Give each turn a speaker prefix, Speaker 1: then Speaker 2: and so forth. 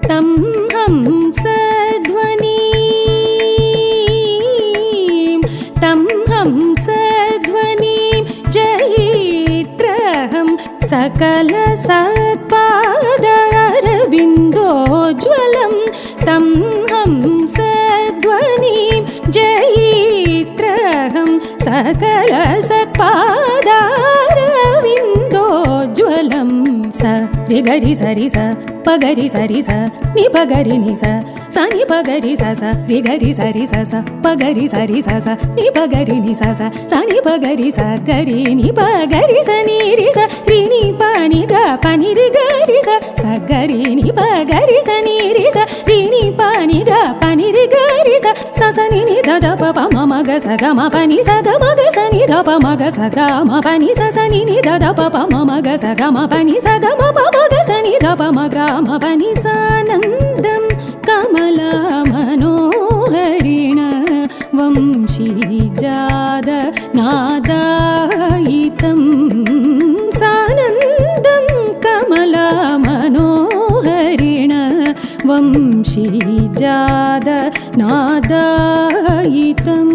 Speaker 1: तं हंसध्वनिं जयित्रहं सकलसत्पादारविन्दोज्ज्वलं तं हंसध्वनिं जयित्रहं सकलसत्पादारविन्दोज्ज्वलं स रि गरि सरि स पगरि सरि स नि पगरि नि स नि पगरि स रि गरि सरि स पगरि सरि स नि पगरि नि स नि पगरि स गरि नि पगरि स नि रि स रि नि प नि ग प नि रि गरि स गरि नि पगरि स नि रि स रि नि प नि ग प नि रि गरि स नि नि द द प प म म ग स ग म प नि स ग म ग स नि द प म ग स ग म प नि स नि नि द द प प म म ग स ग म प नि स ग म प म ग स नि द प म ग म प नि स नन्दं कमलामनोहरिण वंशीजात नादायितं सानन्दं कमलामनोहरिण वंशीजात नादायितम्